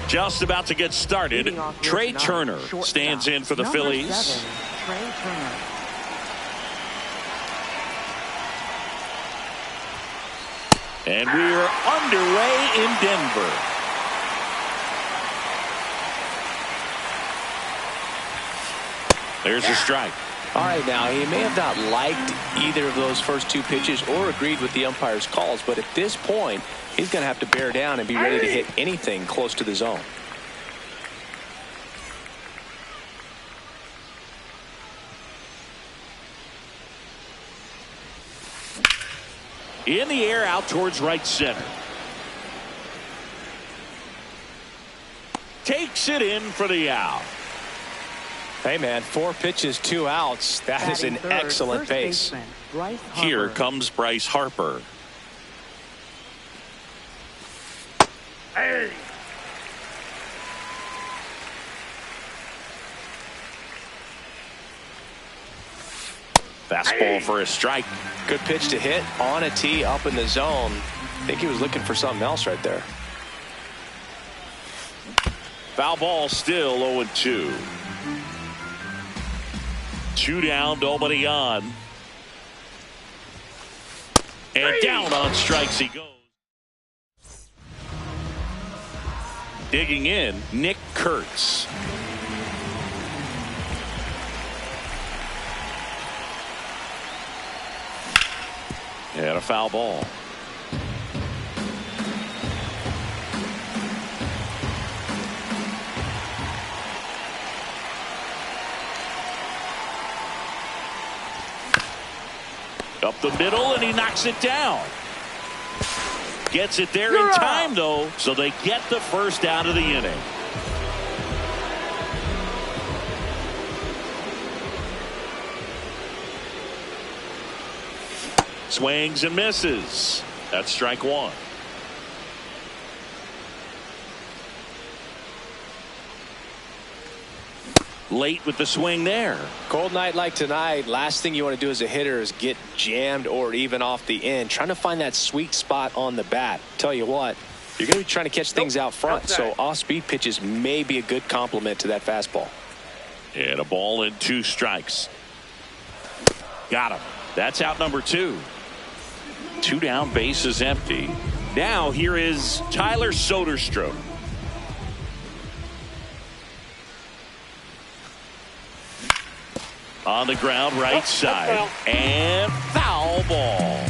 Just about to get started. Trey Turner stands in for the Phillies. 7, Trey Turner. And we are underway in Denver. There's a strike. All right, now, he may have not liked either of those first two pitches or agreed with the umpire's calls, but at this point, he's going to have to bear down and be ready to hit anything close to the zone. In the air, out towards right center. Takes it in for the out. Hey, man, 4 pitches, 2 outs. That is an excellent pace. Here comes Bryce Harper. Hey. Fastball for a strike. Good pitch to hit on a tee up in the zone. I think he was looking for something else right there. Foul ball, still 0-2. 2 down, nobody on. And down on strikes he goes. Digging in, Nick Kurtz. And a foul ball. Up the middle, and he knocks it down. Gets it there in time, though, so they get the first out of the inning. Swings and misses. That's strike 1. Late with the swing there. Cold night like tonight, last thing you want to do as a hitter is get jammed or even off the end. Trying to find that sweet spot on the bat. Tell you what, you're going to be trying to catch things out front, so off-speed pitches may be a good complement to that fastball. And a ball and 2 strikes. Got him. That's out number 2. 2 down, base is empty. Now here is Tyler Soderstrom. On the ground, right side, and foul ball.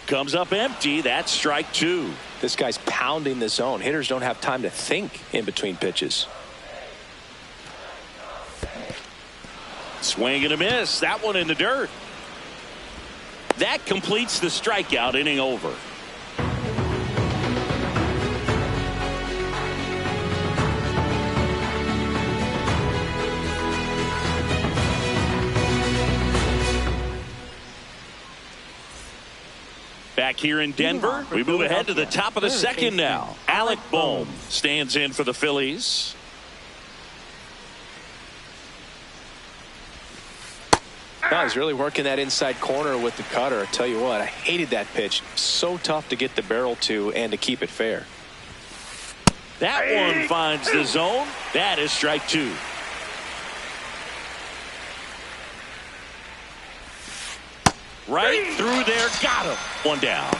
Comes up empty. That's strike 2. This guy's pounding the zone. Hitters don't have time to think in between pitches. Swing and a miss. That one in the dirt. That completes the strikeout. Inning over. Back here in Denver, we move ahead to the top of the second now. Alec Bohm stands in for the Phillies. No, he's really working that inside corner with the cutter. I tell you what, I hated that pitch. So tough to get the barrel to and to keep it fair. That one finds the zone. That is strike 2. Right through there. Got him. 1 down.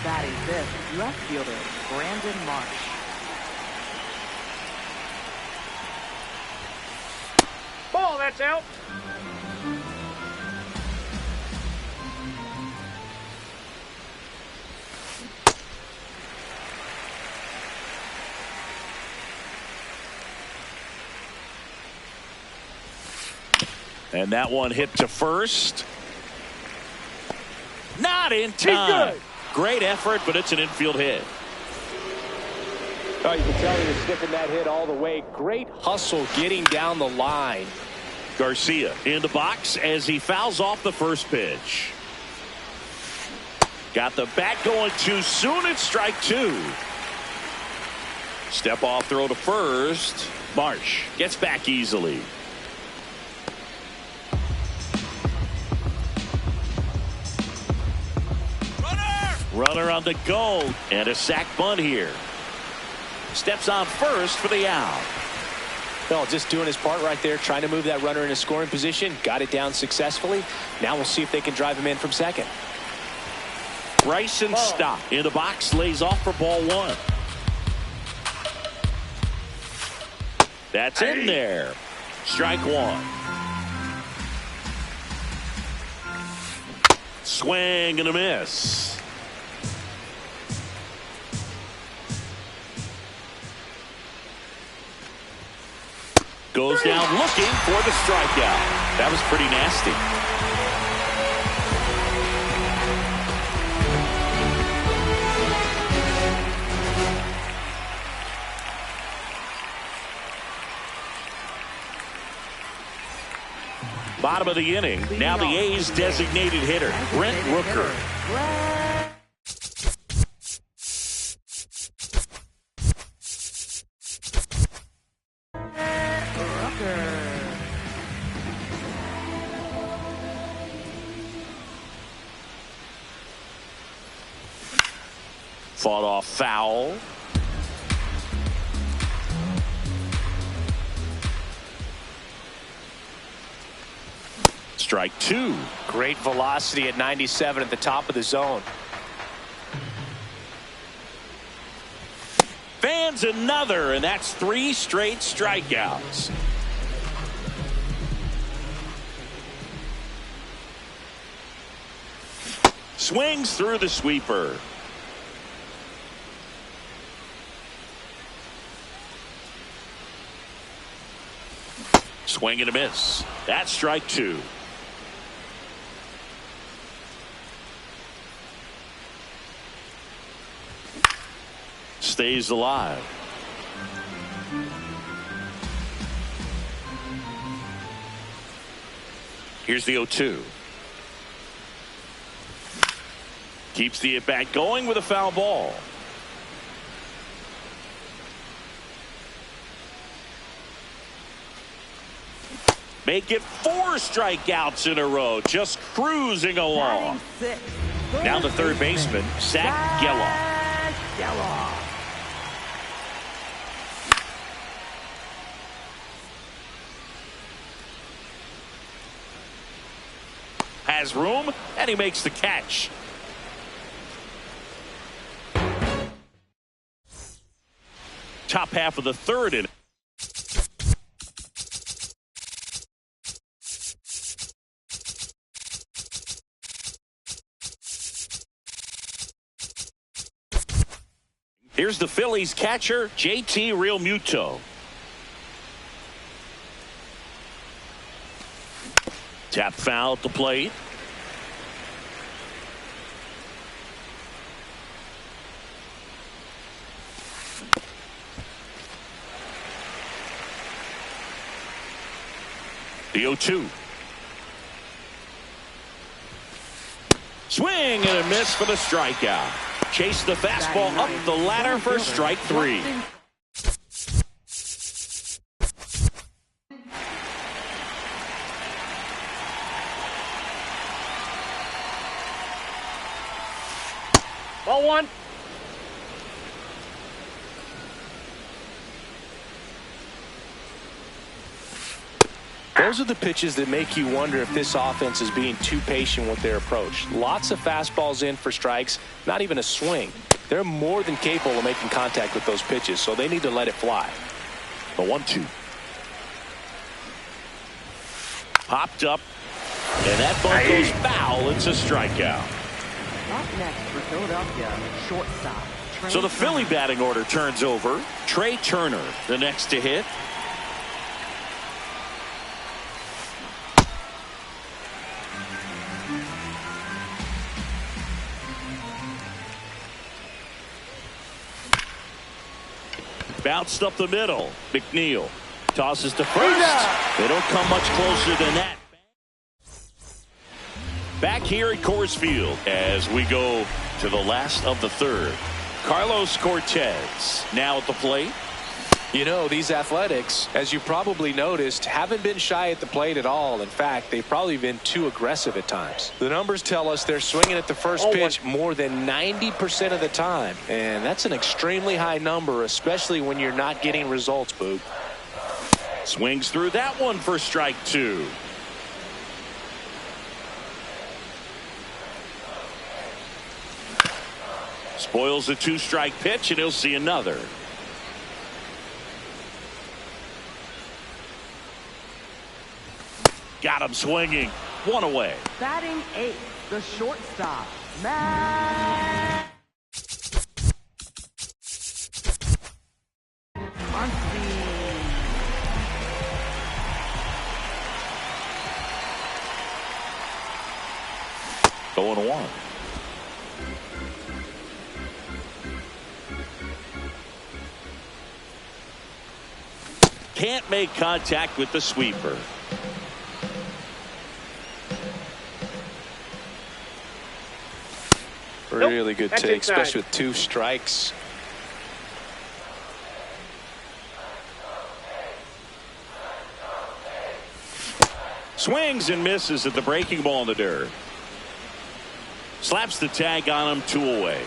Batting fifth, left fielder Brandon Marsh. Ball, that's out. And that one hit to first. Not in time. Great effort, but it's an infield hit. Oh, you can tell he was sniffing that hit all the way. Great hustle getting down the line. Garcia in the box as he fouls off the first pitch. Got the bat going too soon. It's strike 2. Step off throw to first. Marsh gets back easily. Runner on the go, and a sac bunt here. Steps on first for the out. Well, just doing his part right there, trying to move that runner in a scoring position. Got it down successfully. Now we'll see if they can drive him in from second. Bryson Stott in the box, lays off for ball one. That's in there. Strike one. Swing and a miss. Goes down looking for the strikeout. That was pretty nasty. Bottom of the inning. Now the A's designated hitter, Brent Rooker. Fought off foul. Strike two. Great velocity at 97 at the top of the zone. Fans another, and that's 3 straight strikeouts. Swings through the sweeper. Swing and a miss. That's strike two. Stays alive. Here's the 0-2. Keeps the at-bat going with a foul ball. Make it 4 strikeouts in a row, just cruising along. Now the third baseman, Zach Geloff. Has room, and he makes the catch. Top half of the third inning. Here's the Phillies catcher, JT Realmuto. Tap foul at the plate. The 0-2. Swing and a miss for the strikeout. Chase the fastball up the ladder for strike 3. Ball one. Those are the pitches that make you wonder if this offense is being too patient with their approach. Lots of fastballs in for strikes, not even a swing. They're more than capable of making contact with those pitches, so they need to let it fly. The 1-2. Popped up, and that bunt goes foul. It's a strikeout. Up next for Philadelphia, shortstop. So the Philly batting order turns over. Trey Turner, the next to hit. Bounced up the middle. McNeil tosses to first. They don't come much closer than that. Back here at Coors Field as we go to the last of the third. Carlos Cortez now at the plate. You know, these Athletics, as you probably noticed, haven't been shy at the plate at all. In fact, they've probably been too aggressive at times. The numbers tell us they're swinging at the first pitch more than 90% of the time. And that's an extremely high number, especially when you're not getting results, Boog. Swings through that one for strike two. Spoils a two-strike pitch, and he'll see another. Got him swinging. One away. Batting eighth, the shortstop, Matt. Going one. Can't make contact with the sweeper. Really good take, especially with two strikes. Swings and misses at the breaking ball in the dirt. Slaps the tag on him, 2 away.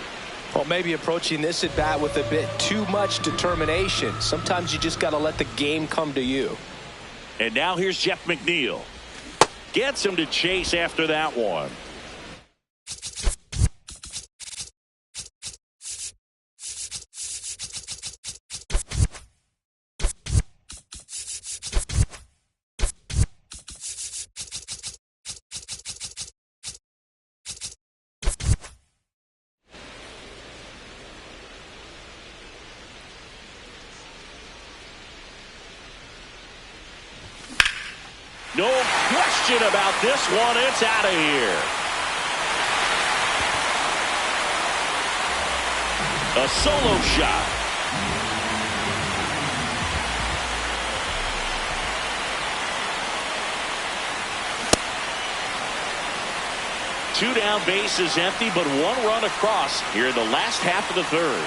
Well, maybe approaching this at bat with a bit too much determination. Sometimes you just got to let the game come to you. And now here's Jeff McNeil. Gets him to chase after that one. No question about this one. It's out of here. A solo shot. Two down, bases empty, but one run across here in the last half of the third.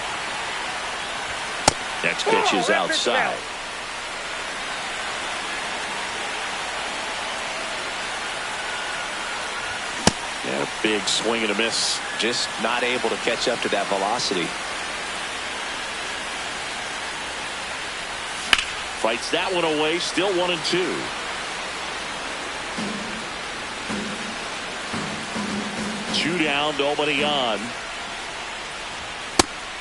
Next pitch is outside. Yeah, big swing and a miss. Just not able to catch up to that velocity. Fights that one away. Still 1-2. Two down, nobody on.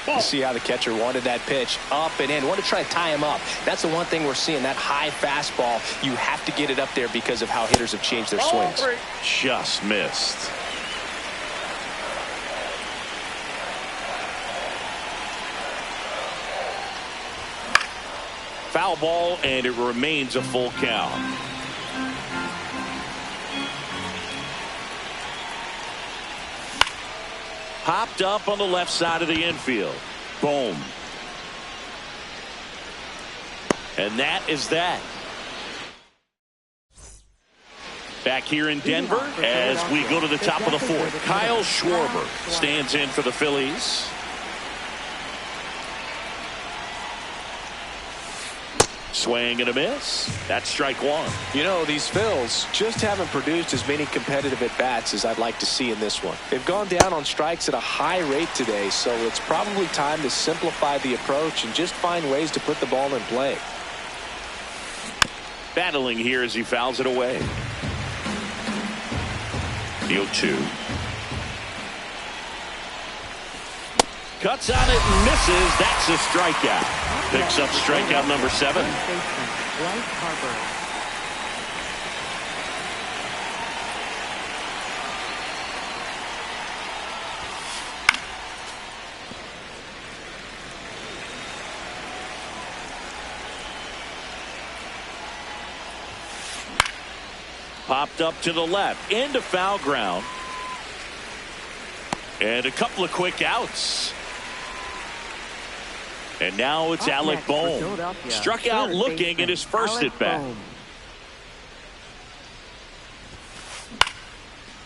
You see how the catcher wanted that pitch up and in. Want to try to tie him up. That's the one thing we're seeing. That high fastball, you have to get it up there because of how hitters have changed their swings. Just missed. Foul ball, and it remains a full count. Popped up on the left side of the infield. Boom. And that is that. Back here in Denver as we go to the top of the fourth. Kyle Schwarber stands in for the Phillies. Swing and a miss. That's strike one. You know, these Phils just haven't produced as many competitive at-bats as I'd like to see in this one. They've gone down on strikes at a high rate today, so it's probably time to simplify the approach and just find ways to put the ball in play. Battling here as he fouls it away. The 0-2. Cuts on it and misses. That's a strikeout. Picks up strikeout number 7. Popped up to the left into foul ground. And a couple of quick outs. And now it's Alec Bohm. Struck out looking in his first at bat.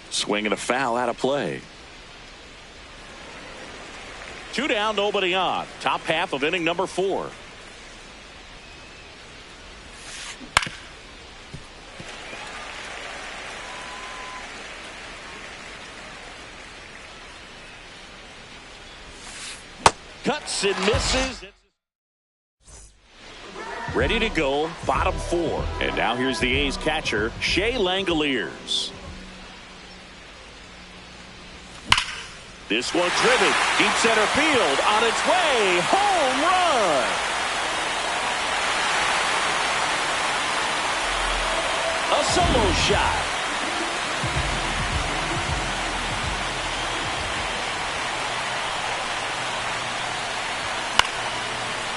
Swing and a foul out of play. Two down, nobody on. Top half of inning number 4. hits and misses. Ready to go, bottom 4. And now here's the A's catcher, Shea Langoliers. This one driven, deep center field, on its way, home run! A solo shot.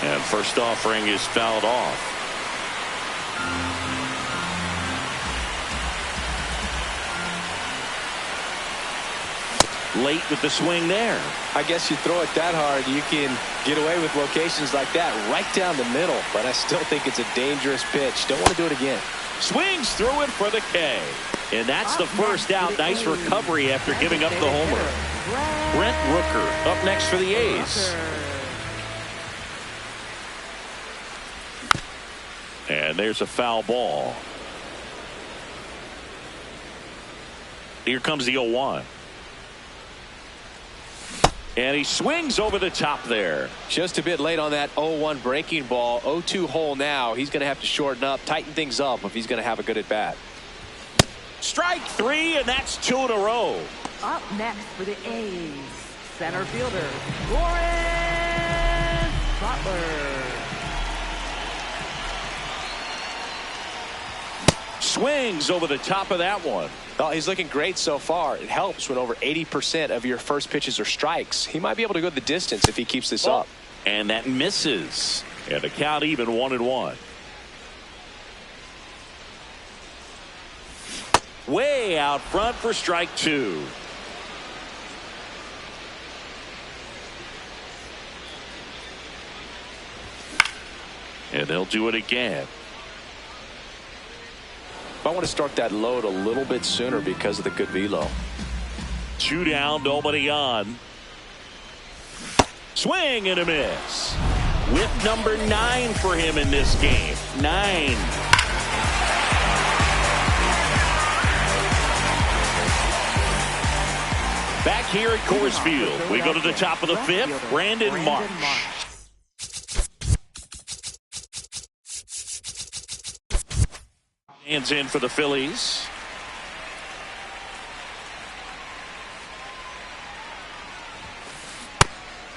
And first offering is fouled off. Late with the swing there. I guess you throw it that hard, you can get away with locations like that right down the middle. But I still think it's a dangerous pitch. Don't want to do it again. Swings through it for the K. And that's the first out. Nice recovery after giving up the homer. Brent Rooker up next for the A's. And there's a foul ball. Here comes the 0-1. And he swings over the top there. Just a bit late on that 0-1 breaking ball. 0-2 hole now. He's going to have to shorten up, tighten things up if he's going to have a good at bat. Strike 3, and that's 2 in a row. Up next for the A's, center fielder, Lawrence Butler. Swings over the top of that one. Oh, he's looking great so far. It helps when over 80% of your first pitches are strikes. He might be able to go the distance if he keeps this up. And that misses. And the count even 1-1. Way out front for strike 2. And they'll do it again. I want to start that load a little bit sooner because of the good velo. 2 down, nobody on. Swing and a miss. Whip number 9 for him in this game. 9. Back here at Coors Field, we go to the top of the 5th. Brandon Marsh. Hands in for the Phillies.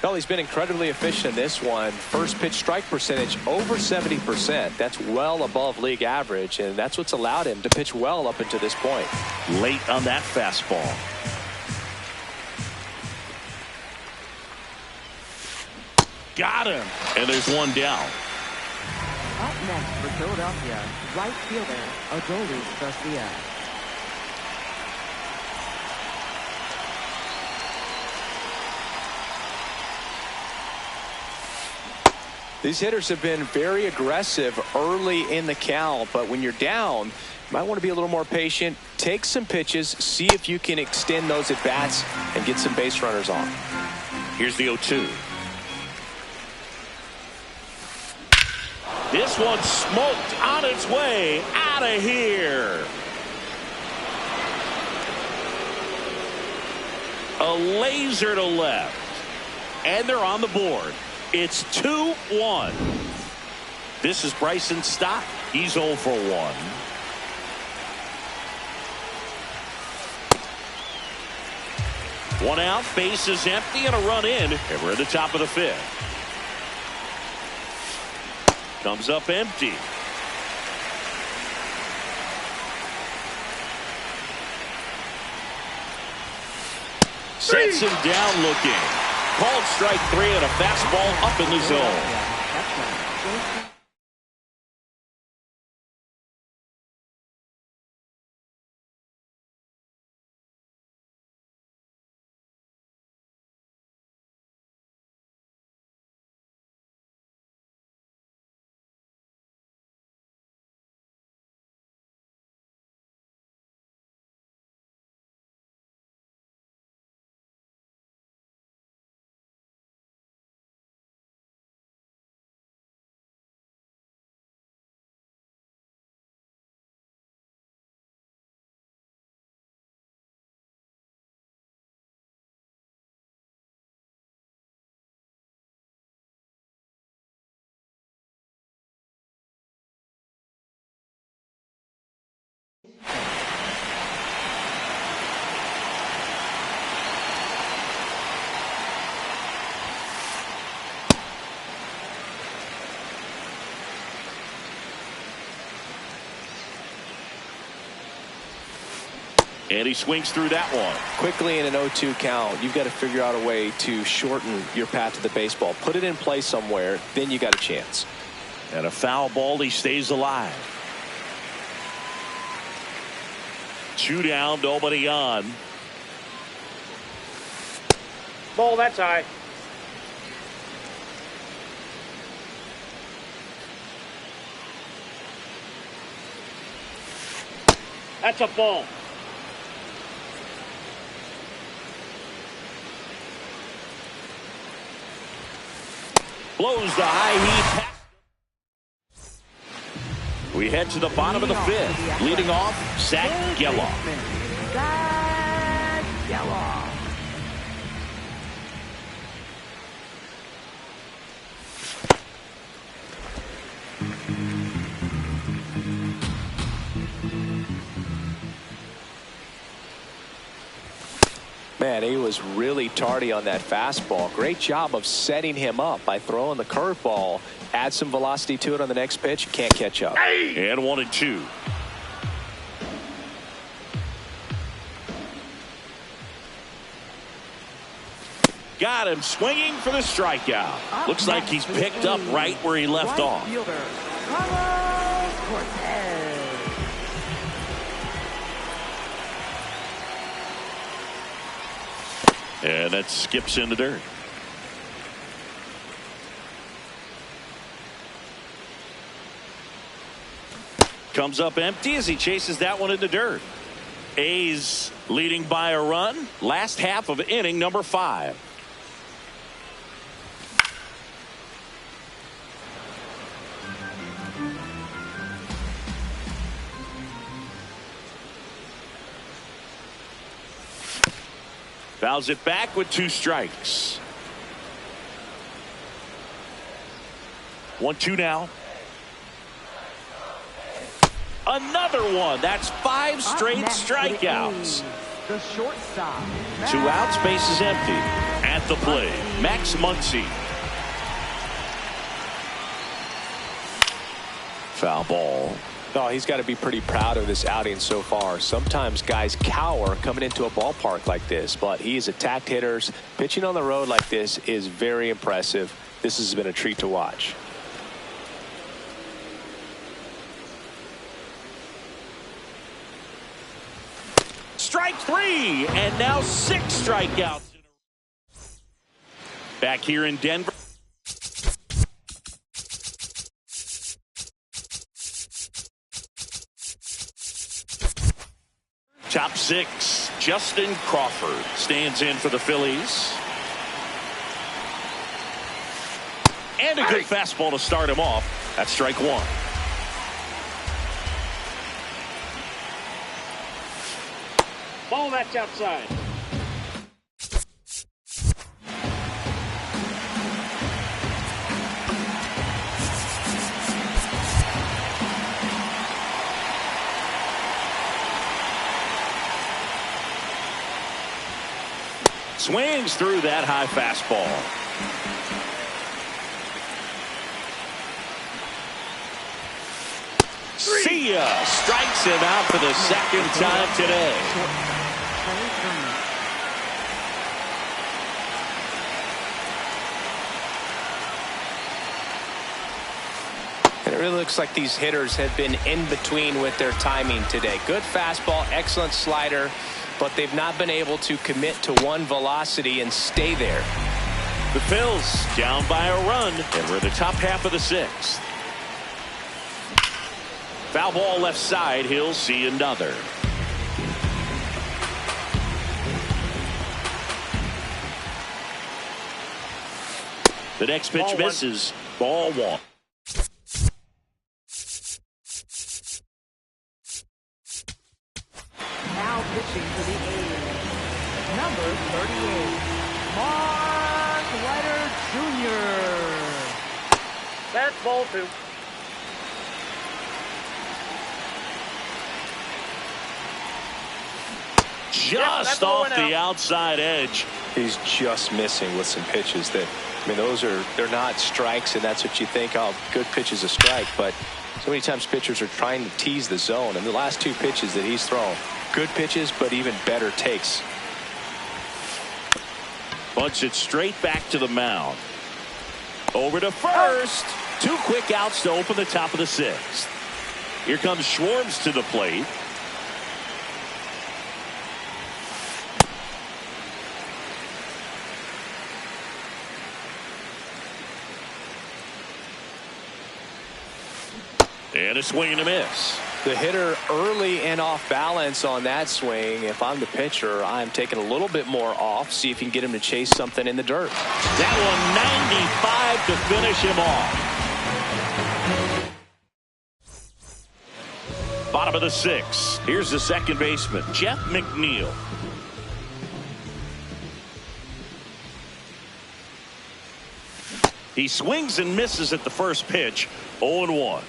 Well, he's been incredibly efficient in this one. First pitch strike percentage over 70%. That's well above league average, and that's what's allowed him to pitch well up until this point. Late on that fastball. Got him. And there's one down. Up next for Philadelphia, right fielder, Adolis Garcia. These hitters have been very aggressive early in the count, but when you're down, you might want to be a little more patient. Take some pitches, see if you can extend those at bats and get some base runners on. Here's the 0-2. This one smoked on its way out of here. A laser to left. And they're on the board. It's 2-1. This is Bryson Stott. He's 0 for 1. One out, base is empty, and a run in. And we're at the top of the 5th. Comes up empty. Sets him down looking. Called strike 3 and a fastball up in the zone. And he swings through that one. Quickly in an 0-2 count, you've got to figure out a way to shorten your path to the baseball. Put it in play somewhere, then you got a chance. And a foul ball, he stays alive. 2 down, nobody on. Ball, that's high. That's a ball. Blows the high heat. We head to the bottom of the 5th. Leading off, Zach Geloff. Zach Geloff. Man, he was really tardy on that fastball. Great job of setting him up by throwing the curveball. Add some velocity to it on the next pitch. Can't catch up. And 1-2. Got him swinging for the strikeout. Looks like he's picked up right where he left off. Fielder, Carlos Cortez. And that skips in the dirt. Comes up empty as he chases that one in the dirt. A's leading by a run. Last half of inning number 5. Fouls it back with 2 strikes. 1-2 now. Another one. That's 5 straight strikeouts. The shortstop. 2 outs, bases empty. At the plate, Max Muncy. Foul ball. Oh, he's got to be pretty proud of this outing so far. Sometimes guys cower coming into a ballpark like this, but he's attacked hitters. Pitching on the road like this is very impressive. This has been a treat to watch. Strike 3, and now 6 strikeouts. Back here in Denver. Top 6, Justin Crawford stands in for the Phillies. And a good fastball to start him off. That's strike 1. Ball, that's outside. Swings through that high fastball. See ya. Strikes him out for the second time today. And it really looks like these hitters have been in between with their timing today. Good fastball, excellent slider, but they've not been able to commit to one velocity and stay there. The Phils down by a run, and we're in the top half of the 6th. Foul ball left side. He'll see another. The next pitch misses. Ball 1. Now pitching to the A's. Number 38, Mark Leiter Jr. That's ball 2. Just off the outside edge. He's just missing with some pitches that, I mean, they're not strikes, and that's what you think, oh, good pitch is a strike, but So many times pitchers are trying to tease the zone, and the last two pitches that he's thrown, good pitches, but even better takes. Bunts it straight back to the mound. Over to first. Two quick outs to open the top of the sixth. Here comes Schwartz to the plate. And a swing and a miss. The hitter early and off balance on that swing. If I'm the pitcher, I'm taking a little bit more off. See if you can get him to chase something in the dirt. That one 95 to finish him off. Bottom of the sixth. Here's the second baseman, Jeff McNeil. He swings and misses at the first pitch. 0-1.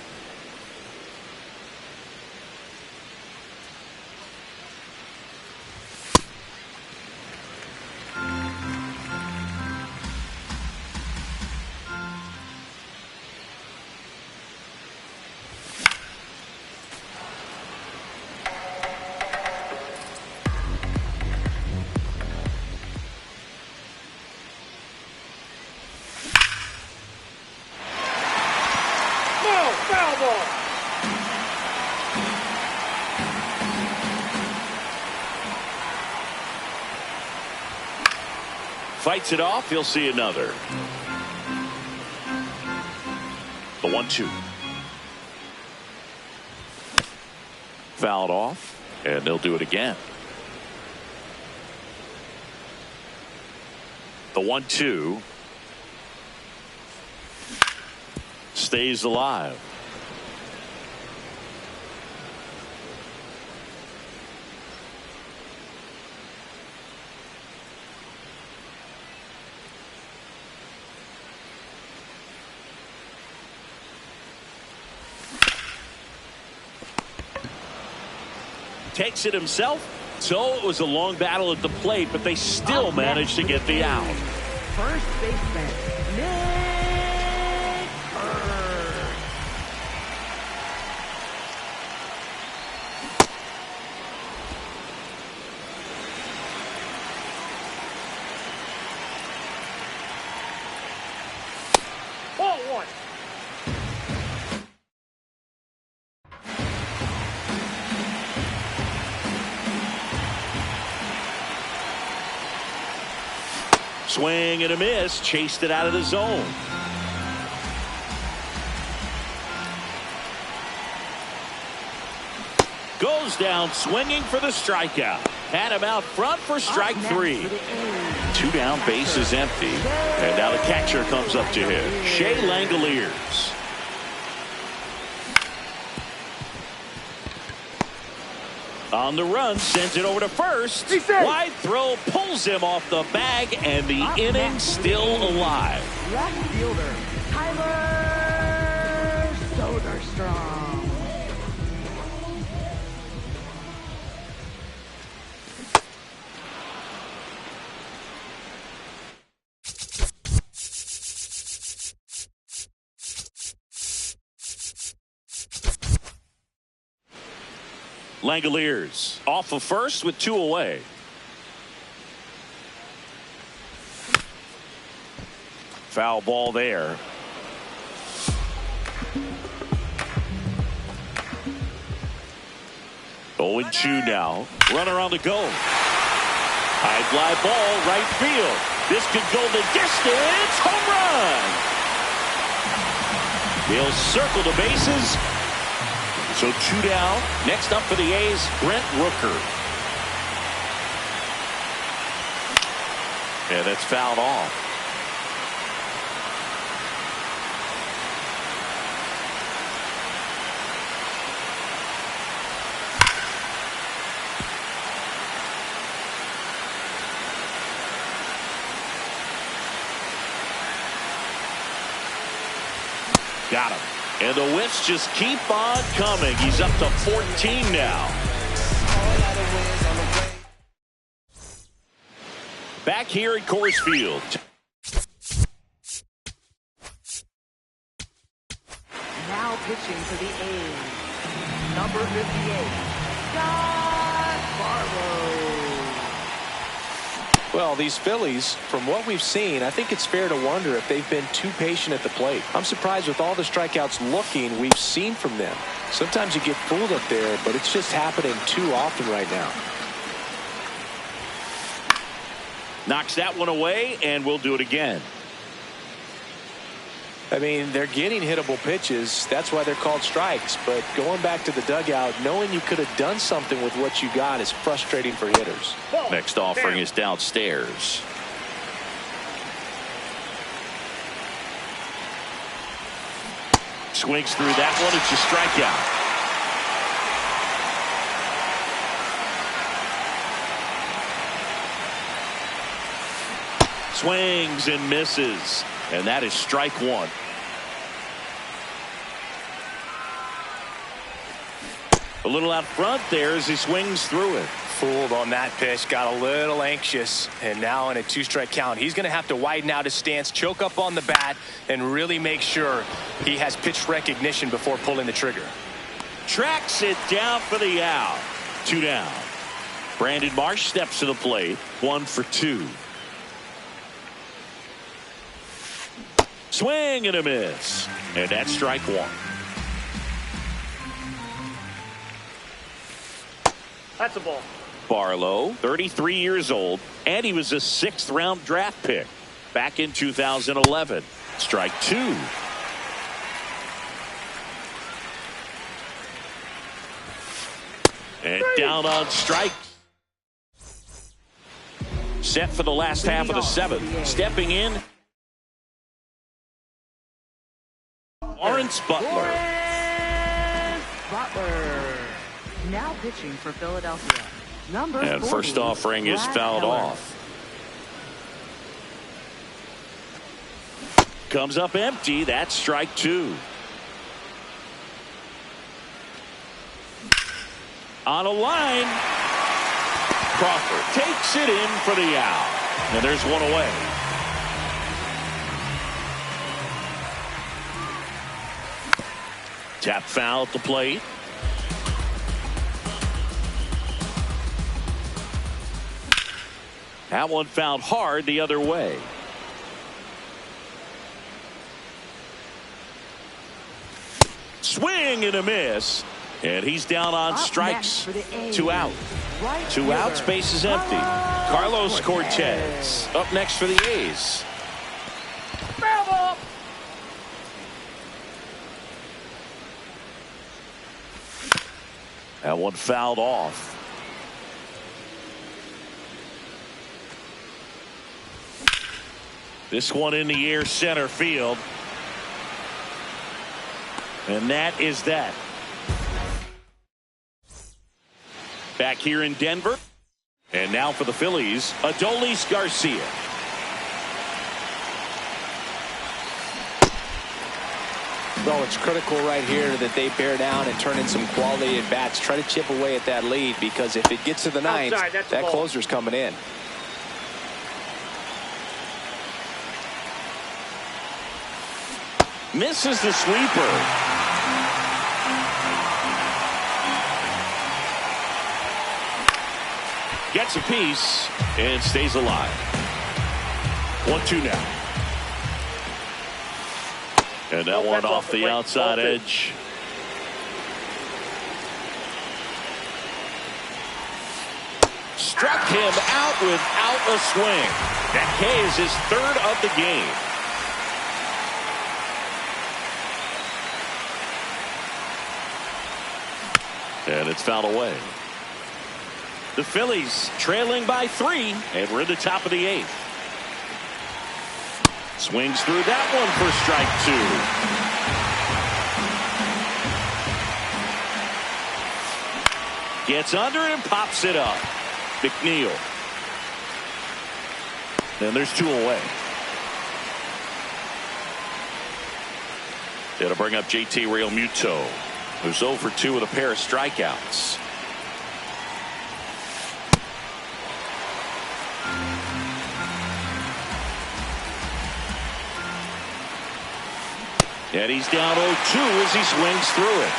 Fights it off. He'll see another. The 1-2. Fouled off, and they'll do it again. The 1-2 stays alive. Takes it himself. So it was a long battle at the plate, but they still managed to get the out. First baseman, Nick Bird. Ball one. Swing and a miss. Chased it out of the zone. Goes down swinging for the strikeout. Had him out front for strike three. Two down, base is empty. And now the catcher comes up to him, Shea Langoliers. On the run, sends it over to first. Wide throw pulls him off the bag, and the inning still alive. Left fielder, Tyler Soderstrom. Langoliers off of first with two away. Foul ball there. Oh, and 2 now. Runner on the go. High fly ball, right field. This could go the distance. Home run. He'll circle the bases. So 2 down. Next up for the A's, Brent Rooker. And that's fouled off. Got him. And the whiffs just keep on coming. He's up to 14 now. Back here at Coors Field. Now pitching for the A's, number 58, Scott Barlow. Well, these Phillies, from what we've seen, I think it's fair to wonder if they've been too patient at the plate. I'm surprised with all the strikeouts we've seen from them. Sometimes you get fooled up there, but it's just happening too often right now. Knocks that one away, and we'll do it again. I mean, they're getting hittable pitches. That's why they're called strikes. But going back to the dugout, knowing you could have done something with what you got is frustrating for hitters. Next offering is downstairs. Swings through that one. It's a strikeout. Swings and misses. And that is strike one. A little out front there as he swings through it. Fooled on that pitch, got a little anxious, and now in a two-strike count, he's going to have to widen out his stance, choke up on the bat, and really make sure he has pitch recognition before pulling the trigger. Tracks it down for the out. 2 down. Brandon Marsh steps to the plate. 1 for 2. Swing and a miss. And that's strike one. That's a ball. Barlow, 33 years old, and he was a 6th round draft pick back in 2011. Strike two. And down on strike. Set for the last half of the 7th. Stepping in, Lawrence Butler. Lawrence Butler. Now pitching for Philadelphia. Number And 40, first offering is Brad fouled Keller. off. Comes up empty. That's strike two. On a line. Crawford takes it in for the out. And there's one away. Tap foul at the plate. That one fouled hard the other way. Swing and a miss. And he's down on strikes. 2 out. Right 2 out. fielder, Space is empty. Carlos Cortez up next for the A's. Foul ball. That one fouled off. This one in the air center field. And that is that. Back here in Denver. And now for the Phillies, Adolis Garcia. Well, it's critical right here that they bear down and turn in some quality at bats. Try to chip away at that lead, because if it gets to the ninth, Outside, that's a that ball. closer's coming in. Misses the sweeper. Gets a piece and stays alive. 1-2 now. And that one off the outside edge. Struck him out without a swing. That K is his 3rd of the game. And it's fouled away. The Phillies trailing by 3, and we're in the top of the 8th. Swings through that one for strike 2. Gets under it and pops it up. McNeil. And there's 2 away. It'll bring up JT Realmuto, who's 0 for 2 with a pair of strikeouts. And he's down 0-2 as he swings through it.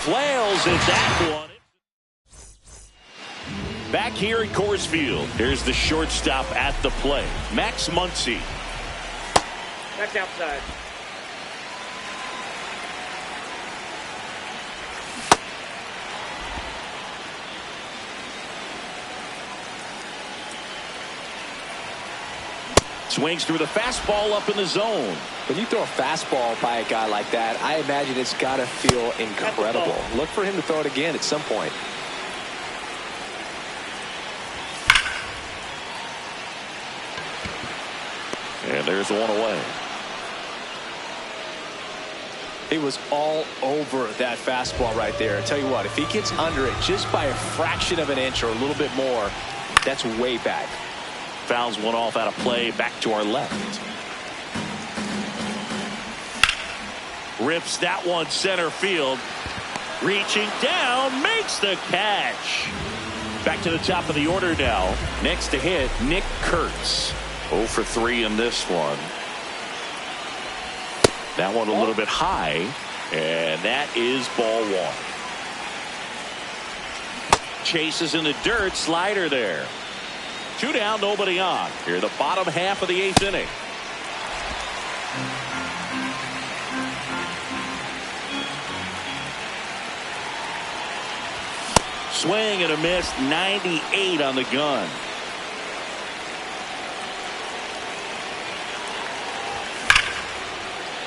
Flails at that one. Back here at Coors Field, here's the shortstop at the plate, Max Muncy. That's outside. Swings through the fastball up in the zone. When you throw a fastball by a guy like that, I imagine it's got to feel incredible. Look for him to throw it again at some point. And there's one away. He was all over that fastball right there. I tell you what, if he gets under it just by a fraction of an inch or a little bit more, that's way back. Fouls one off out of play, back to our left. Rips that one center field. Reaching down, makes the catch. Back to the top of the order now. Next to hit, Nick Kurtz. 0 for 3 in this one. That one a little bit high, and that is ball one. Chases in the dirt, slider there. 2 down, nobody on. Here, the bottom half of the 8th inning. Swing and a miss, 98 on the gun.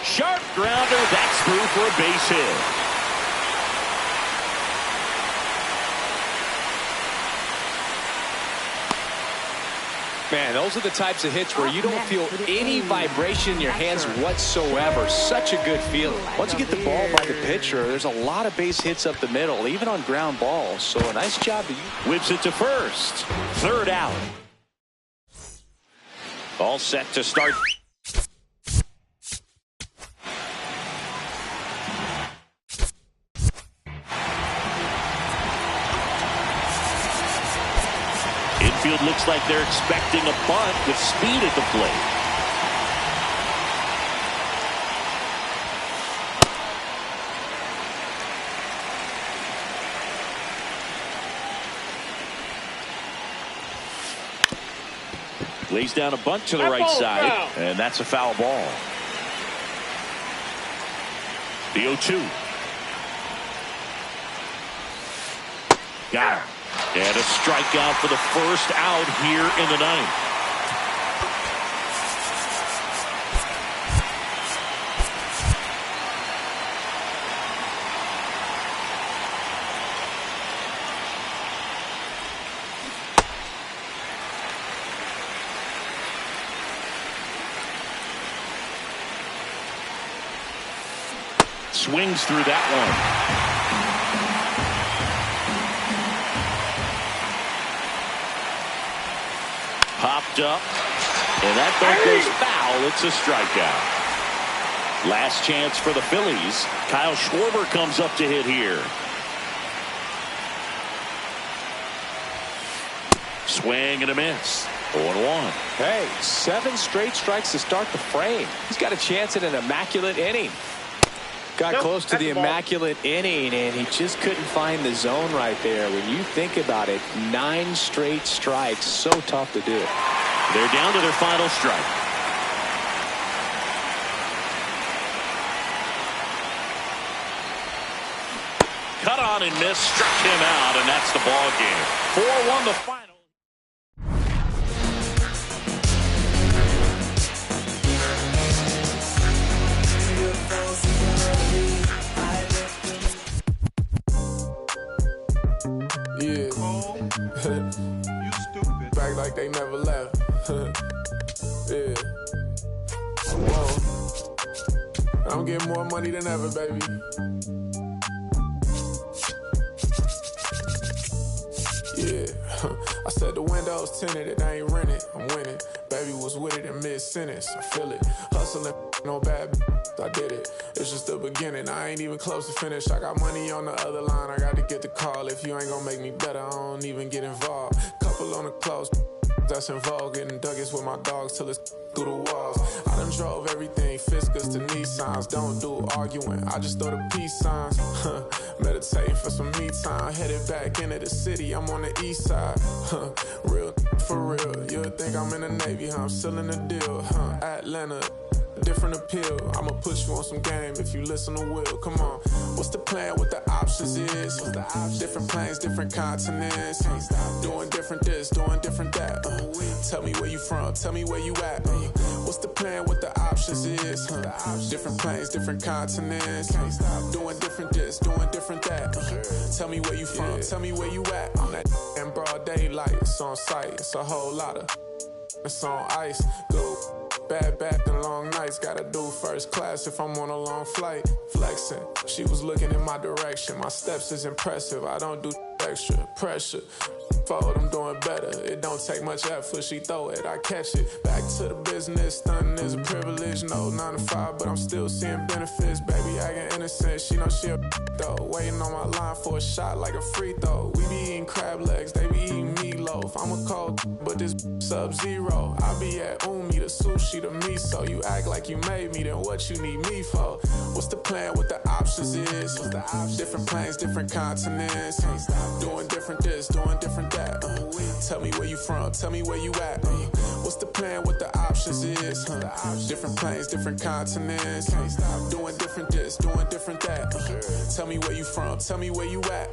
Sharp grounder, that's through for a base hit. Man, those are the types of hits where you don't feel any vibration in your hands whatsoever. Such a good feeling. Once you get the ball by the pitcher, there's a lot of base hits up the middle, even on ground balls. So a nice job to you. Whips it to first. 3rd out. All set to start. Infield looks like they're expecting a bunt with speed at the plate. Lays down a bunt to the right side, and that's a foul ball. The 0-2. Got him. And a strikeout for the first out here in the ninth. Swings through that one. Popped up, and that ball goes foul. It's a strikeout. Last chance for the Phillies. Kyle Schwarber comes up to hit here. Swing and a miss. 0-1. Hey, 7 straight strikes to start the frame. He's got a chance at an immaculate inning. Got close to the immaculate inning, and he just couldn't find the zone right there. When you think about it, 9 straight strikes, so tough to do. They're down to their final strike. Cut on and miss, struck him out, and that's the ball game. 4-1 the final. You stupid. Back like they never left. Yeah. Whoa. I'm getting more money than ever, baby. Yeah. I said the windows tinted and I ain't rented. I'm winning. Baby was with it in mid-sentence. I feel it. Hustling, no bad. I did it. It's just the beginning. I ain't even close to finish. I got money on the other line. I got to get the call. If you ain't gonna make me better, I don't even get involved. Couple on the close. that's in vogue, getting Douglas with my dogs till it's through the walls. I done drove everything, Fiskas to Nissans. Don't do arguing, I just throw the peace signs. Meditating for some me time, headed back into the city, I'm on the east side. Real for real, you'll think I'm in the Navy, huh? I'm still in the deal, Atlanta. Different appeal. I'ma put you on some game if you listen to Will. Come on, what's the plan? What the options is? Different planes, different continents. Doing different this, doing different that. Tell me where you from. Tell me where you at. What's the plan? What the options is? Different planes, different continents. Doing different this, doing different that. Tell me where you from. Tell me where you at. I'm that in broad daylight. It's on sight. It's a whole lot of. It's on ice. Go. Bad back and long nights, gotta do first class if I'm on a long flight. Flexing, she was looking in my direction. My steps is impressive, I don't do extra pressure. Forward, I'm doing better. It don't take much effort, she throw it, I catch it. Back to the business, stunning is a privilege. No 9 to 5, but I'm still seeing benefits. Baby, acting innocent, she know she a though. Waiting on my line for a shot like a free throw. We be eating crab legs, they be eating meatloaf. I'm a cold, but this sub-zero. I be at Umi, the sushi, the miso. You act like you made me, then what you need me for? What's the plan? What the options is? Different planes, different continents. Doing different this, doing different that. Tell me where you from, tell me where you at. What's the plan? What the options is? Different planes, different continents. Doing different this, doing different that. Tell me where you from, tell me where you at.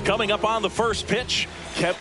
Coming up on the first pitch, Kevin.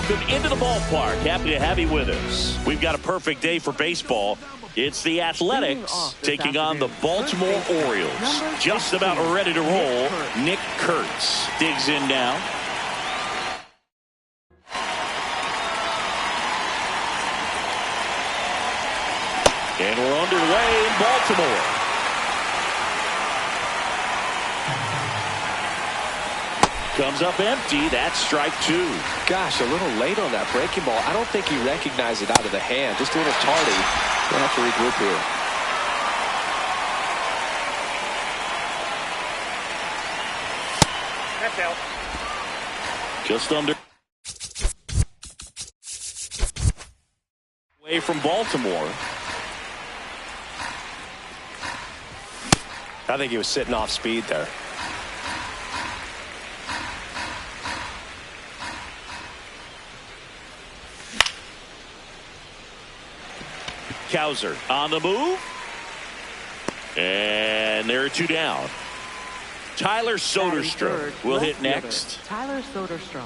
welcome into the ballpark. Happy to have you with us. We've got a perfect day for baseball. It's the Athletics taking on the Baltimore Orioles. Just about ready to roll. Nick Kurtz digs in now. And we're underway in Baltimore. Comes up empty. That's strike two. Gosh, a little late on that breaking ball. I don't think he recognized it out of the hand. Just a little tardy. We'll have to regroup here. That's out. Just under. Away from Baltimore. I think he was sitting off speed there. Cowser on the move. And there are two down. Tyler Soderstrom will hit next. Tyler Soderstrom.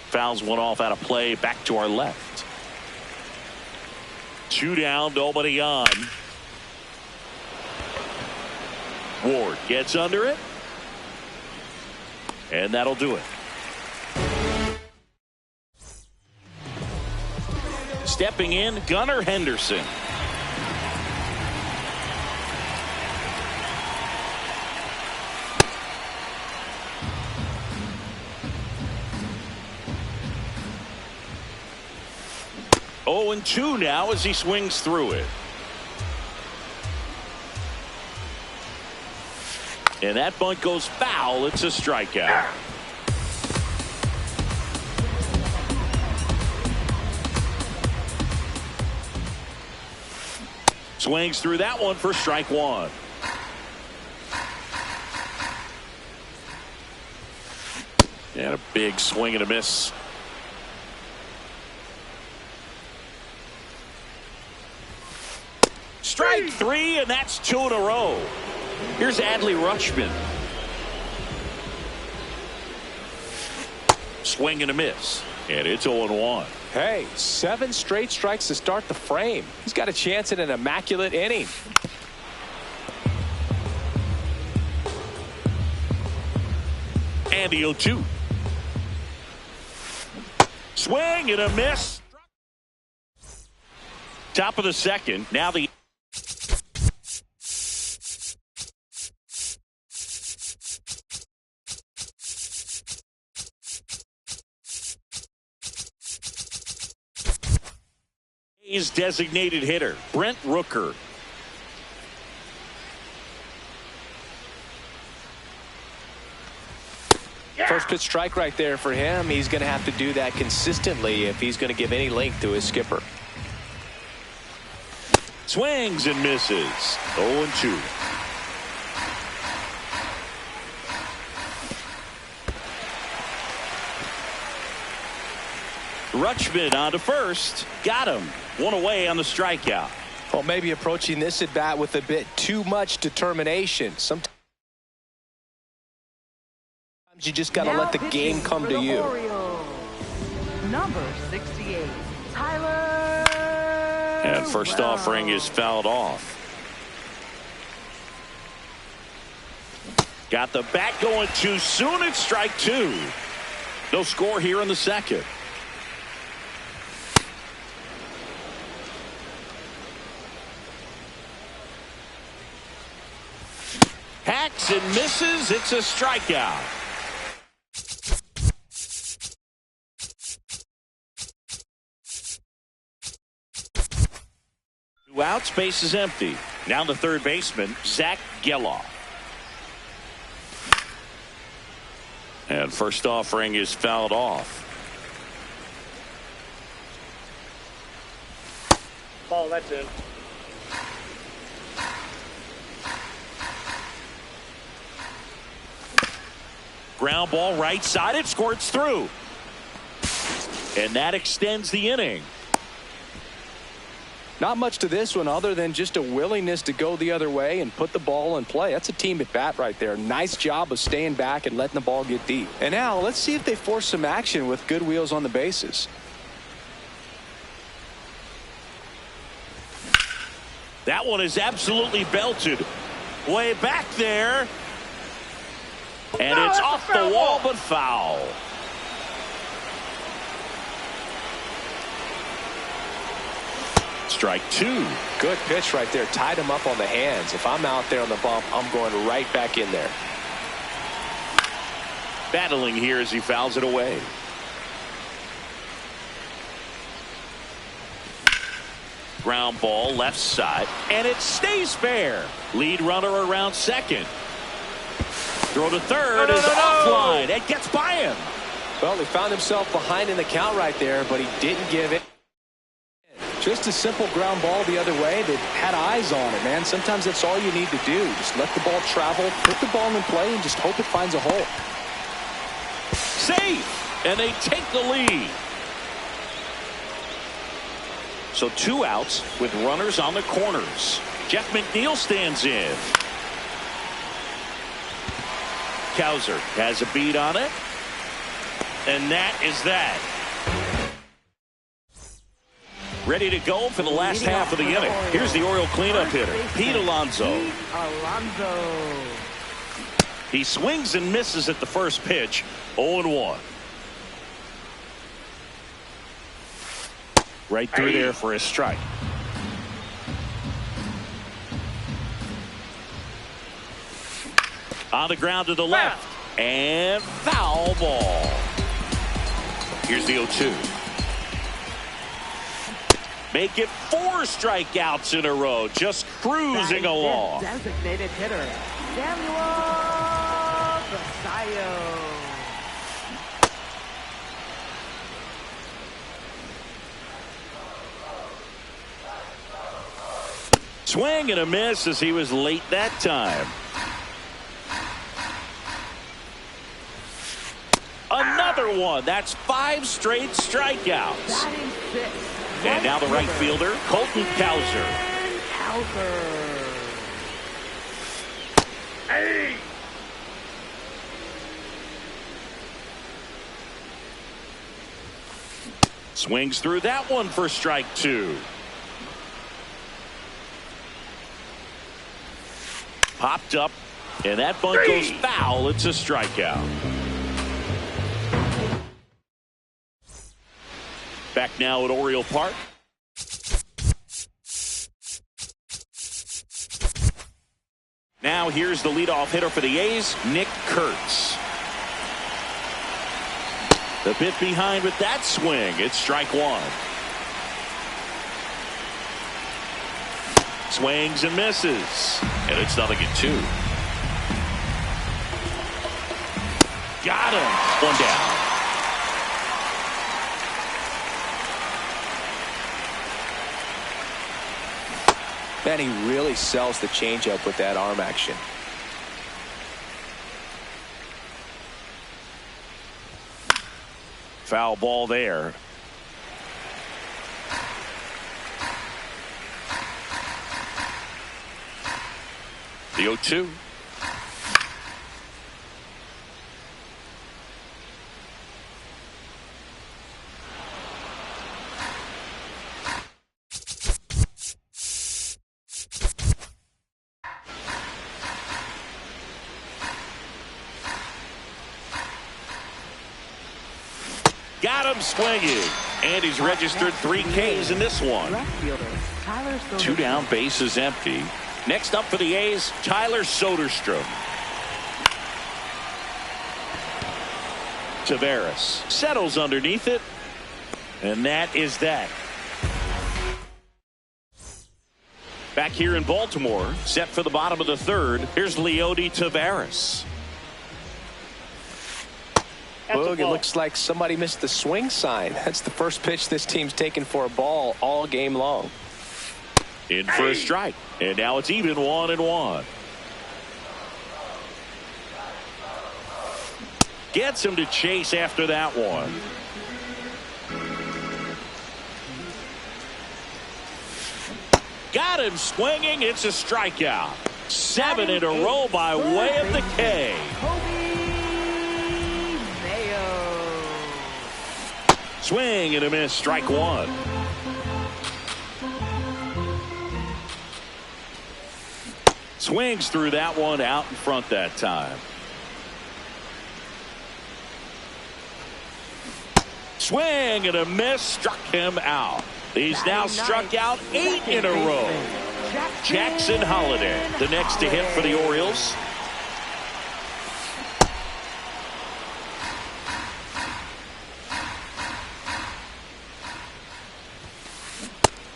Fouls one off out of play. Back to our left. Two down, nobody on. Ward gets under it. And that'll do it. Stepping in, Gunnar Henderson. Oh, and 2 now as he swings through it. And that bunt goes foul. It's a strikeout. Swings through that one for strike one. And a big swing and a miss. Strike 3, and that's 2 in a row. Here's Adley Rutschman. Swing and a miss. And it's 0-1. Hey, 7 straight strikes to start the frame. He's got a chance at an immaculate inning. And the 0-2. Swing and a miss. Top of the second. Now the A's designated hitter, Brent Rooker. First pitch strike right there for him. He's going to have to do that consistently if he's going to give any length to his skipper. Swings and misses. 0-2. Rutschman on to first. Got him. 1 away on the strikeout. Well, maybe approaching this at bat with a bit too much determination. Sometimes you just got to let the game come to you. Number 68, Tyler. And first offering is fouled off. Got the bat going too soon. It's strike 2. No score here in the second. Hacks and misses. It's a strikeout. 2 outs, base is empty. Now the third baseman, Zach Geloff. And first offering is fouled off. Ball, that's in. Ground ball right side. It squirts through. And that extends the inning. Not much to this one other than just a willingness to go the other way and put the ball in play. That's a team at bat right there. Nice job of staying back and letting the ball get deep. And now let's see if they force some action with good wheels on the bases. That one is absolutely belted. Way back there. And it's off the wall, but foul. Strike two. Good pitch right there. Tied him up on the hands. If I'm out there on the bump, I'm going right back in there. Battling here as he fouls it away. Ground ball left side, and it stays fair. Lead runner around second. Throw to third is offline. It gets by him. Well, he found himself behind in the count right there, but he didn't give it. Just a simple ground ball the other way that had eyes on it, man. Sometimes that's all you need to do. Just let the ball travel, put the ball in play, and just hope it finds a hole. Safe, and they take the lead. So 2 outs with runners on the corners. Jeff McNeil stands in. Cowser has a beat on it. And that is that. Ready to go for the last half of the inning. Here's the Oriole cleanup hitter, Pete Alonso. He swings and misses at the first pitch, 0-1. Right through there for a strike. On the ground to the left. And foul ball. Here's the 0-2. Make it 4 strikeouts in a row. Just cruising along. Designated hitter, Samuel Basayo. Swing and a miss as he was late that time. Another one. That's 5 straight strikeouts. And now the right fielder, Colton Cowser. Hey! Swings through that one for strike 2. Popped up, and that bunt goes foul. It's a strikeout. Back now at Oriole Park. Now here's the leadoff hitter for the A's, Nick Kurtz. The bit behind with that swing. It's strike 1. Swings and misses. And it's 0-2. Got him. 1 down. Man, he really sells the changeup with that arm action. Foul ball there. The 0-2. Got him swinging. And he's registered 3 Ks in this one. 2 down, bases empty. Next up for the A's, Tyler Soderstrom. Tavares settles underneath it. And that is that. Back here in Baltimore, set for the bottom of the 3rd. Here's Leody Tavares. Boog, it looks like somebody missed the swing sign. That's the first pitch this team's taken for a ball all game long. In for a strike. And now it's even 1-1. Gets him to chase after that one. Got him swinging. It's a strikeout. 7 in a row by way of the K. Swing and a miss. Strike one. Swings through that one, out in front that time. Swing and a miss, struck him out. He's now struck out 8 in a row. Jackson Holiday, the next to hit for the Orioles.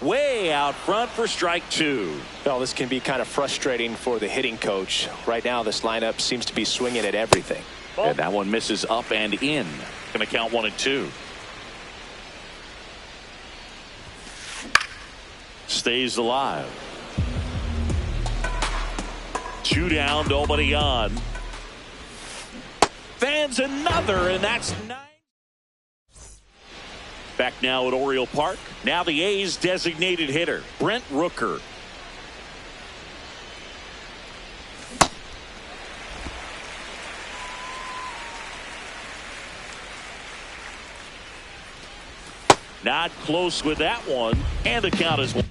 Way out front for strike 2. Well, this can be kind of frustrating for the hitting coach. Right now, this lineup seems to be swinging at everything. And that one misses up and in. Going to count 1 and 2. Stays alive. 2 down, nobody on. Fans another, and that's 9. Back now at Oriole Park. Now the A's designated hitter, Brent Rooker. Not close with that one, and the count is 1.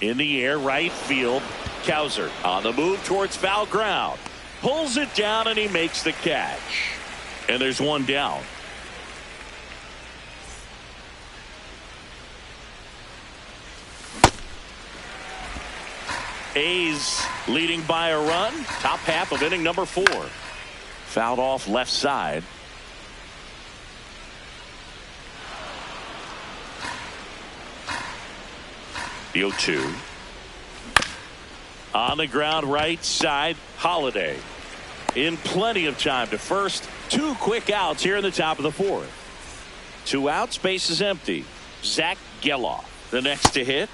In the air, right field. Kowser on the move towards foul ground. Pulls it down, and he makes the catch. And there's 1 down. A's leading by a run. Top half of inning number 4. Fouled off left side. The 0-2. On the ground right side, Holiday. In plenty of time to first. 2 quick outs here in the top of the 4th. 2 outs, base is empty. Zach Geloff, the next to hit.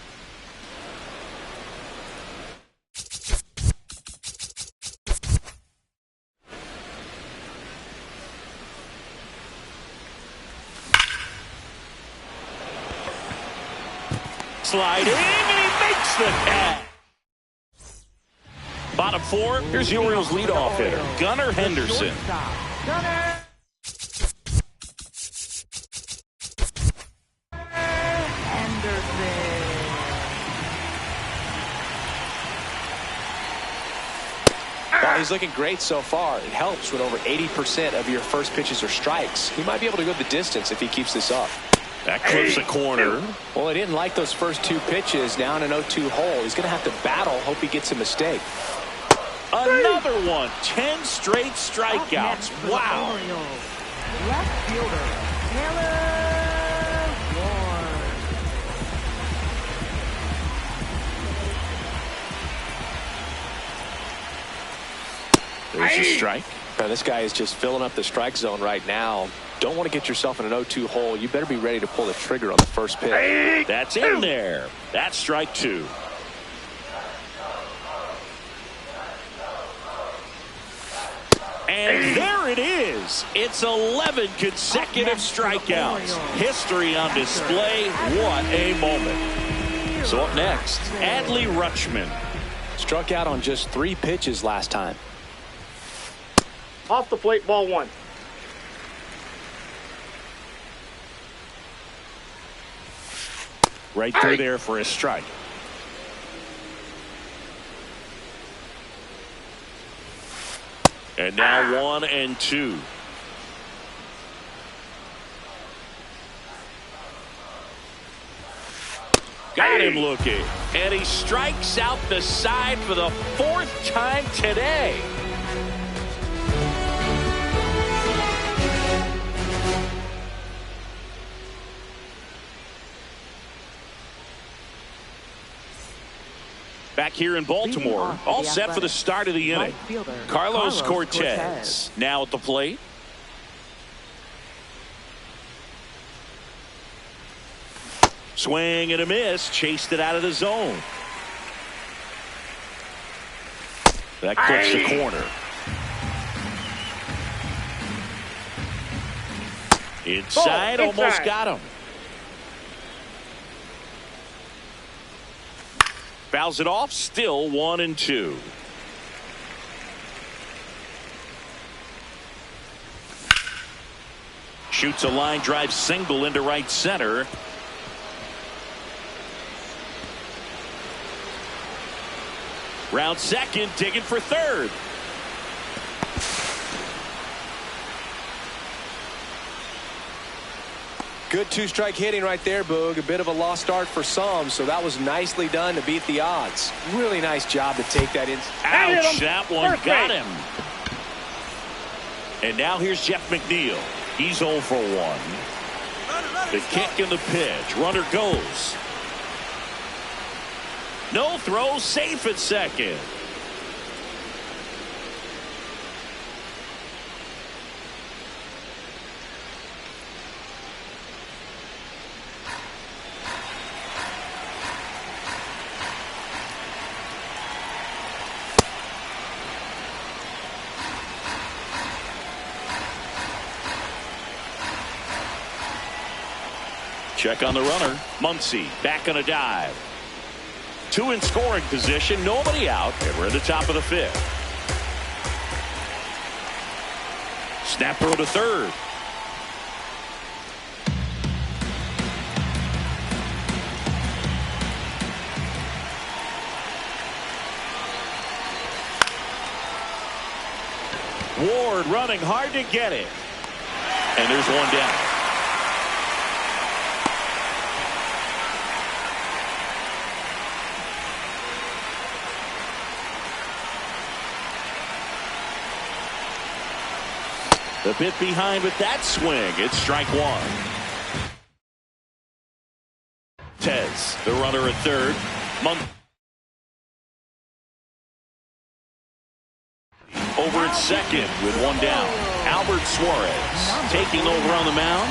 Sliding, and he makes the catch. Bottom 4, here's the Orioles leadoff hitter, Gunnar Henderson. Well, he's looking great so far. It helps when over 80% of your first pitches are strikes. He might be able to go the distance if he keeps this up. That clips the corner. Well, he didn't like those first 2 pitches down an 0-2 hole. He's going to have to battle. Hope he gets a mistake. Another one. 10 straight strikeouts. Wow. Left fielder, Taylor Ward. There's a strike. Now, this guy is just filling up the strike zone right now. Don't want to get yourself in an 0-2 hole. You better be ready to pull the trigger on the first pitch. That's in there. That's strike 2. And there it is. It's 11 consecutive strikeouts. History on display. What a moment. So up next, Adley Rutschman. Struck out on just 3 pitches last time. Off the plate, ball 1. Right through there for a strike. And now 1 and 2. Got him looking. And he strikes out the side for the 4th time today. Back here in Baltimore, all set for the start of the inning. Carlos Cortez now at the plate. Swing and a miss, chased it out of the zone. That clips the corner. Inside, Ball, almost inside. got him. Fouls it off, still 1-2. Shoots a line drive single into right center. Round second, digging for third. Good two-strike hitting right there, Boog. A bit of a lost start for some, so that was nicely done to beat the odds. Really nice job to take that in. Ouch, that one got him. And now here's Jeff McNeil. He's 0 for 1. The kick and the pitch. Runner goes. No throw, safe at second. Check on the runner. Muncy back on a dive. 2 in scoring position. Nobody out. And we're at the top of the 5th. Snap throw to third. Ward running hard to get it. And there's one down. A bit behind with that swing. It's strike 1. Tez, the runner at third. Over at second with one down. Albert Suarez taking over on the mound.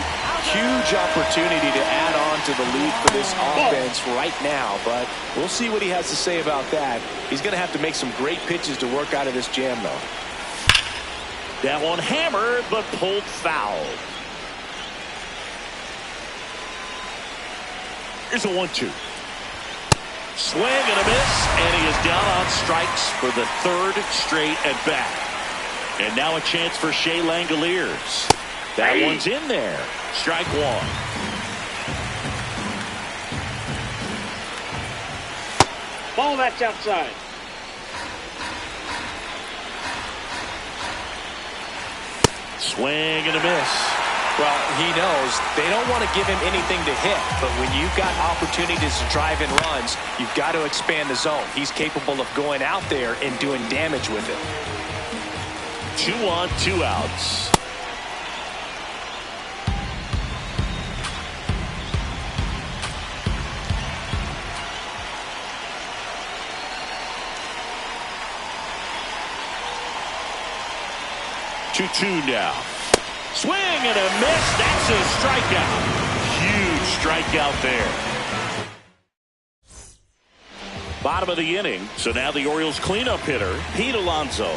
Huge opportunity to add on to the lead for this offense right now, but we'll see what he has to say about that. He's going to have to make some great pitches to work out of this jam, though. That one hammered, but pulled foul. Here's a 1-2. Swing and a miss, and he is down on strikes for the 3rd straight at bat. And now a chance for Shea Langoliers. That one's in there. Strike 1. Ball, that's outside. Swing and a miss. Well, he knows they don't want to give him anything to hit, but when you've got opportunities to drive in runs, you've got to expand the zone. He's capable of going out there and doing damage with it. 2 on, 2 outs. Two now. Swing and a miss. That's a strikeout. Huge strikeout there. Bottom of the inning. So now the Orioles cleanup hitter, Pete Alonso.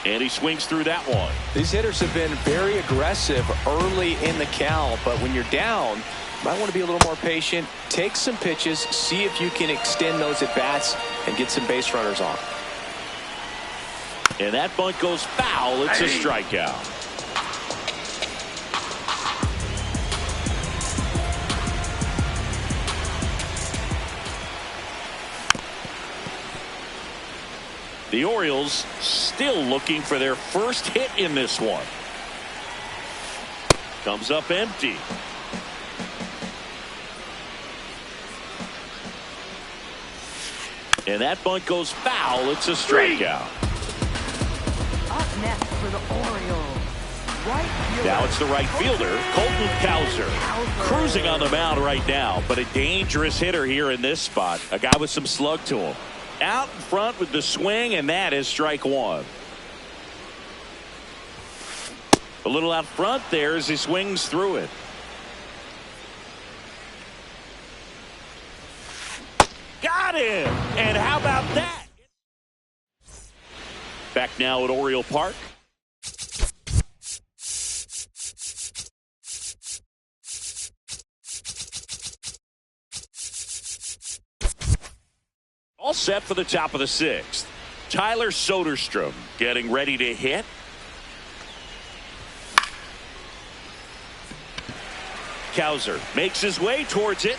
And he swings through that one. These hitters have been very aggressive early in the count, but when you're down, you might want to be a little more patient. Take some pitches, see if you can extend those at bats and get some base runners on. And that bunt goes foul. It's a strikeout. The Orioles still looking for their first hit in this one. Comes up empty. And that bunt goes foul. It's a strikeout. Up next for the Orioles, right fielder. Now it's the right fielder, Colton Cowser, cruising on the mound right now, but a dangerous hitter here in this spot. A guy with some slug to him. Out in front with the swing, and that is strike 1. A little out front there as he swings through it. Got him! And how about that? Back now at Oriole Park. All set for the top of the sixth. Tyler Soderstrom getting ready to hit. Cowser makes his way towards it.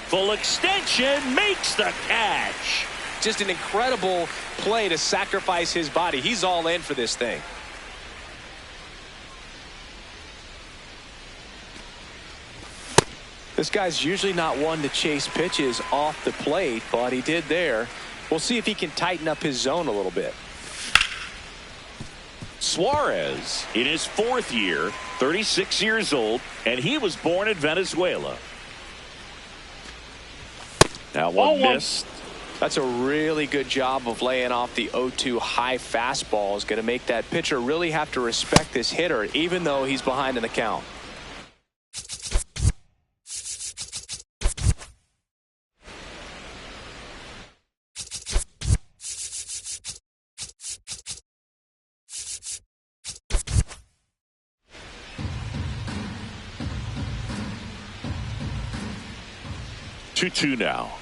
Full extension, makes the catch. Just an incredible play to sacrifice his body. He's all in for this thing. This guy's usually not one to chase pitches off the plate, but he did there. We'll see if he can tighten up his zone a little bit. Suarez in his fourth year, 36 years old, and he was born in Venezuela. Now one missed. That's a really good job of laying off the 0-2 high fastball. Is going to make that pitcher really have to respect this hitter, even though he's behind in the count. Two now.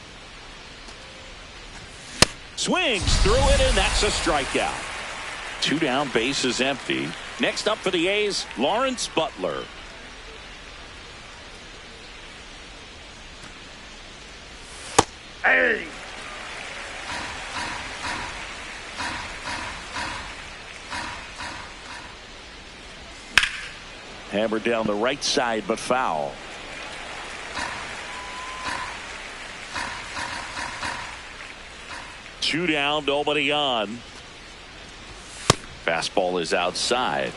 Swings through it, and that's a strikeout. 2 down, bases empty. Next up for the A's, Lawrence Butler. Hey! Hammered down the right side, but foul. Two down, nobody on. Fastball is outside.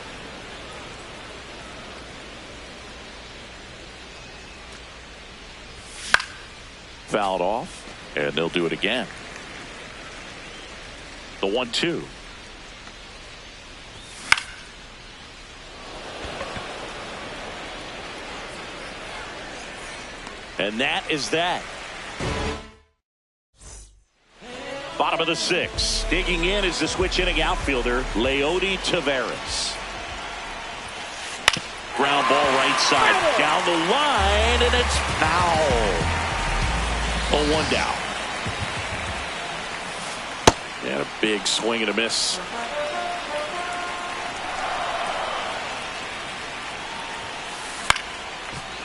Fouled off, and they'll do it again. The 1-2. And that is that. Bottom of the sixth. Digging in is the switch inning outfielder, Leody Taveras. Ground ball right side. Down the line, and it's foul. 0-1 down. And a big swing and a miss.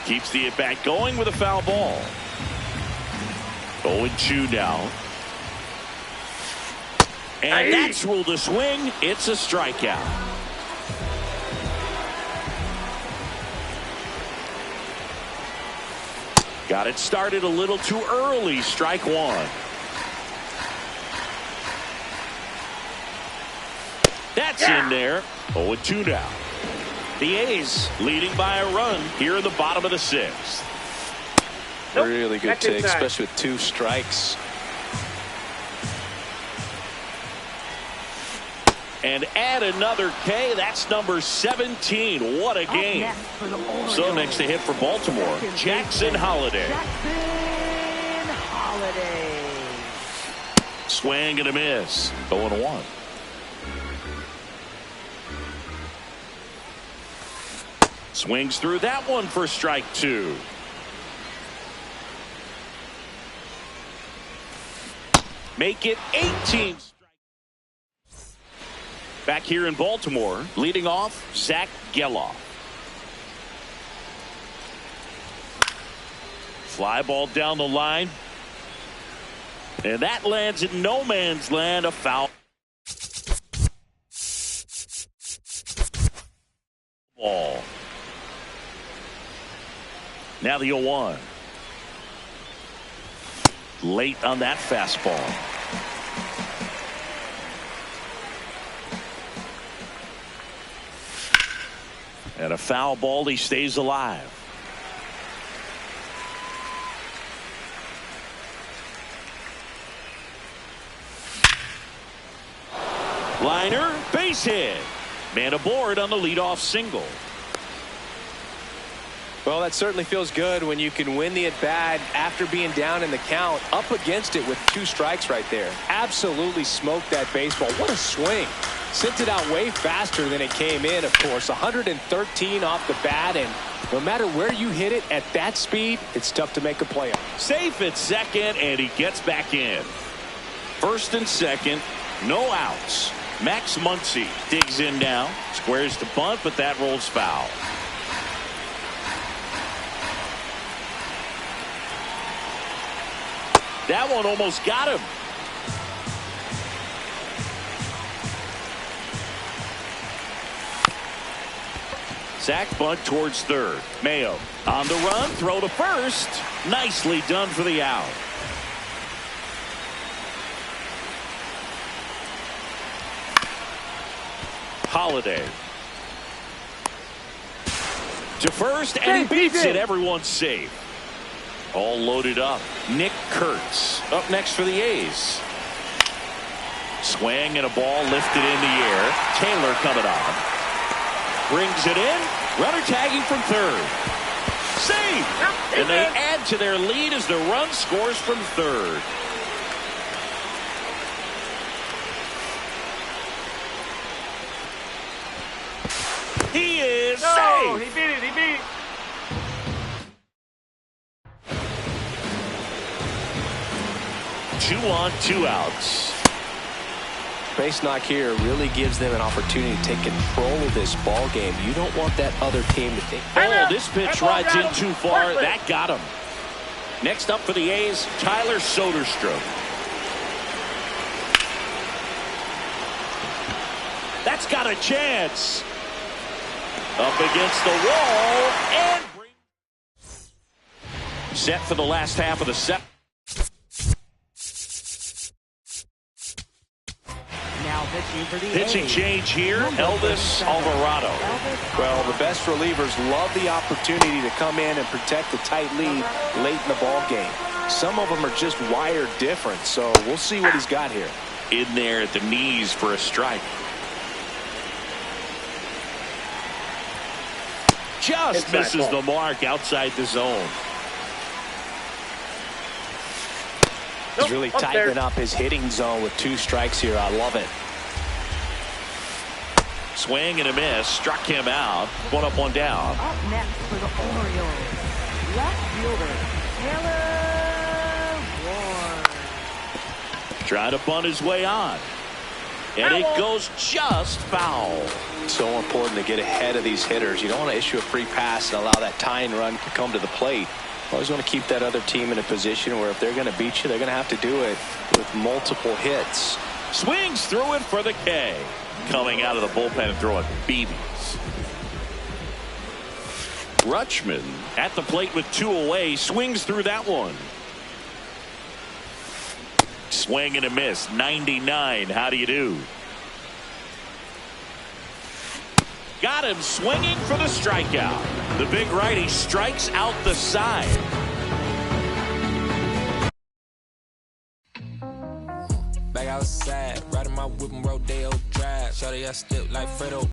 Keeps the at-bat going with a foul ball. 0-2 now. And that's ruled a swing. It's a strikeout. Got it started a little too early. Strike one. That's in there. 0-2 now. The A's leading by a run here in the bottom of the sixth. Really good take, especially with 2 strikes. And add another K. That's number 17. What a game. So next to hit for Baltimore, Jackson Holliday. Swing and a miss. 0-1. Swings through that one for strike 2. Make it 18. Back here in Baltimore, leading off, Zach Geloff. Fly ball down the line. And that lands in no man's land, a foul ball. Now the 0-1. Late on that fastball. And a foul ball, he stays alive. Liner, base hit. Man aboard on the leadoff single. Well, that certainly feels good when you can win the at-bat after being down in the count, up against it with 2 strikes right there. Absolutely smoked that baseball. What a swing. Sent it out way faster than it came in, of course. 113 off the bat, and no matter where you hit it at that speed, it's tough to make a play on. Safe at second, and he gets back in. First and second, no outs. Max Muncy digs in now, squares to bunt, but that rolls foul. That one almost got him. Sack bunt towards third. Mayo on the run, throw to first. Nicely done for the out. Holiday to first, and he beats it. Everyone's safe. All loaded up. Nick Kurtz up next for the A's. Swing and a ball lifted in the air. Taylor coming on. Brings it in. Runner tagging from third. Save! And they add to their lead as the run scores from third. He is safe! He beat it, he beat it. Two on, two outs. Base knock here really gives them an opportunity to take control of this ball game. You don't want that other team to think. Oh, this pitch rides in too far. That got him. Next up for the A's, Tyler Soderstrom. That's got a chance. Up against the wall and set for the last half of the set. Now pitching for the Pitching A's. change here, Elvis Alvarado. Well, the best relievers love the opportunity to come in and protect a tight lead late in the ball game. Some of them are just wired different, so we'll see what he's got here. In there at the knees for a strike. Just misses the mark outside the zone. He's really tightening up his hitting zone with 2 strikes here. I love it. Swing and a miss. Struck him out. One up, one down. Up next for the Orioles, left fielder Taylor Ward. Trying to bunt his way on. And it goes just foul. So important to get ahead of these hitters. You don't want to issue a free pass and allow that tying run to come to the plate. Always want to keep that other team in a position where if they're going to beat you, they're going to have to do it with multiple hits. Swings through it for the K. Coming out of the bullpen and throwing BBs. Rutschman at the plate with 2 away. Swings through that one. Swing and a miss. 99. How do you do? Got him swinging for the strikeout. The big righty strikes out the side. Back outside, riding my whip and Rodeo Drive. Shawty, I step like Fredo.